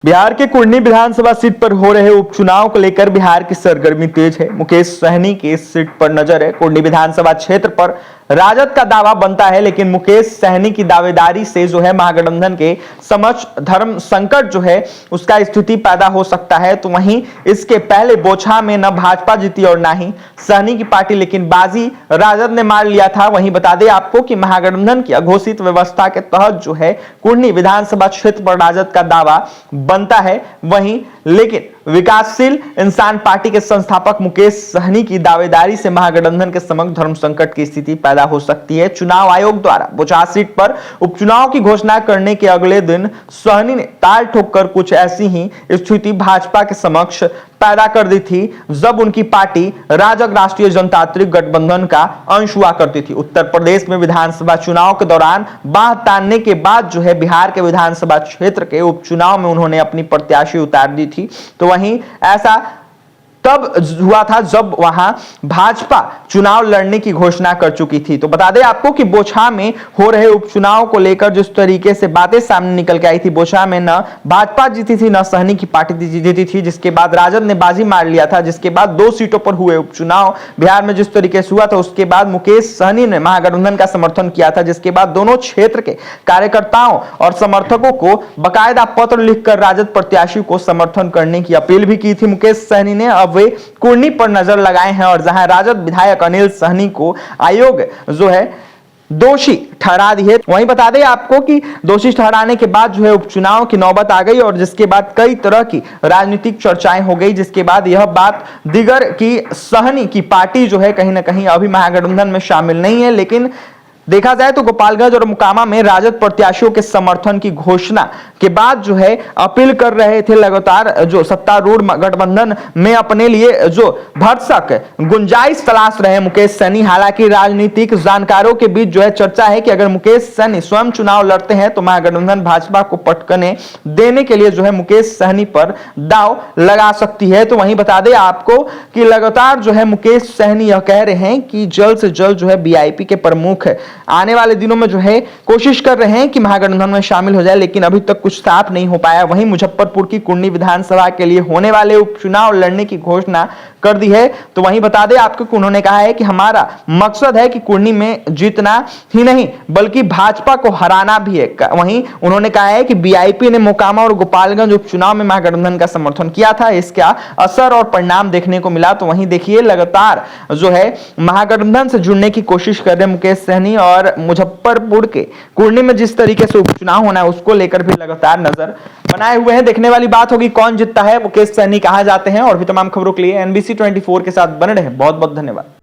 बिहार के कुर्नी विधानसभा सीट पर हो रहे उपचुनाव को लेकर बिहार की सरगर्मी तेज है। मुकेश सहनी की इस सीट पर नजर है। कुर्नी विधानसभा क्षेत्र पर राजद का दावा बनता है, लेकिन मुकेश सहनी की दावेदारी से जो है महागठबंधन के समक्ष धर्म संकट जो है उसका स्थिति पैदा हो सकता है। तो वहीं इसके पहले बोछा में न भाजपा जीती और ना ही सहनी की पार्टी, लेकिन बाजी राजद ने मार लिया था। वहीं बता दें आपको कि महागठबंधन की अघोषित व्यवस्था के तहत जो है कुर्नी विधानसभा क्षेत्र पर राजद का दावा बनता है। वहीं लेकिन विकासशील इंसान पार्टी के संस्थापक मुकेश सहनी की दावेदारी से महागठबंधन के समक्ष धर्म संकट की स्थिति पैदा हो सकती है। चुनाव आयोग द्वारा बोचार सीट पर उपचुनाव की घोषणा करने के अगले दिन सहनी ने ताल ठोककर कुछ ऐसी ही स्थिति भाजपा के समक्ष पैदा कर दी थी, जब उनकी पार्टी राजग राष्ट्रीय जनतांत्रिक गठबंधन का अंश हुआ करती थी। उत्तर प्रदेश में विधानसभा चुनाव के दौरान बाह तानने के बाद जो है बिहार के विधानसभा क्षेत्र के उपचुनाव में उन्होंने अपनी प्रत्याशी उतार दी थी। तो वहीं ऐसा तब हुआ था जब वहां भाजपा चुनाव लड़ने की घोषणा कर चुकी थी। तो बता दें आपको कि बोछा में हो रहे उपचुनाव को लेकर जिस तरीके से बातें सामने निकल के आई थी, बोछा में न भाजपा जीती थी न सहनी की पार्टी जीती थी, जिसके बाद राजद ने बाजी मार लिया था। जिसके बाद 2 सीटों पर हुए उपचुनाव बिहार में जिस तरीके से हुआ था, उसके बाद मुकेश सहनी ने महागठबंधन का समर्थन किया था। जिसके बाद दोनों क्षेत्र के कार्यकर्ताओं और समर्थकों को बाकायदा पत्र लिखकर राजद प्रत्याशी को समर्थन करने की अपील भी की थी मुकेश सहनी ने। अब वे कुर्नी पर नजर लगाए हैं और जहां राजद विधायक अनिल सहनी को आयोग जो है दोषी ठहरा दी है, वहीं बता दें आपको कि दोषी ठहराने के बाद जो है उपचुनाव की नौबत आ गई और जिसके बाद कई तरह की राजनीतिक चर्चाएं हो गई। जिसके बाद यह बात दिगर की सहनी की पार्टी जो है कहीं ना कहीं अभी महागठबंधन में शामिल नहीं है, लेकिन देखा जाए तो गोपालगंज और मुकामा में राजद प्रत्याशियों के समर्थन की घोषणा के बाद जो है अपील कर रहे थे लगातार जो सत्तारूढ़ गठबंधन में अपने लिए जो भरसक गुंजाइश तलाश रहे मुकेश सहनी। हालांकि राजनीतिक जानकारों के बीच जो है चर्चा है कि अगर मुकेश सहनी स्वयं चुनाव लड़ते हैं तो महागठबंधन भाजपा को पटकने देने के लिए जो है मुकेश सहनी पर दाव लगा सकती है। तो वहीं बता दें आपको कि लगातार जो है मुकेश सहनी यह कह रहे हैं कि जल्द से जल्द जो है बीआईपी के प्रमुख आने वाले दिनों में जो है कोशिश कर रहे हैं कि महागठबंधन में शामिल हो जाए, लेकिन अभी तक कुछ साफ नहीं हो पाया। वहीं मुजफ्फरपुर की कुर्नी विधानसभा के लिए होने वाले उपचुनाव लड़ने की घोषणा कर दी है। तो वहीं बता दें आपको कि उन्होंने कहा है कि हमारा मकसद है कि कुर्नी में जीतना ही नहीं बल्कि भाजपा को हराना भी है। वहीं उन्होंने कहा है कि बीआईपी ने मोकामा और गोपालगंज उपचुनाव में महागठबंधन का समर्थन किया था, इसका असर और परिणाम देखने को मिला। तो वहीं देखिए लगातार जो है महागठबंधन से जुड़ने की कोशिश कर रहे मुकेश सहनी और मुजफ्फरपुर के कुर्नी में जिस तरीके से उपचुनाव होना है उसको लेकर भी लगातार नजर बनाए हुए हैं। देखने वाली बात होगी कौन जीतता है, मुकेश सहनी कहां जाते हैं। और भी तमाम खबरों के लिए NBC 24 के साथ बने रहें। बहुत बहुत धन्यवाद।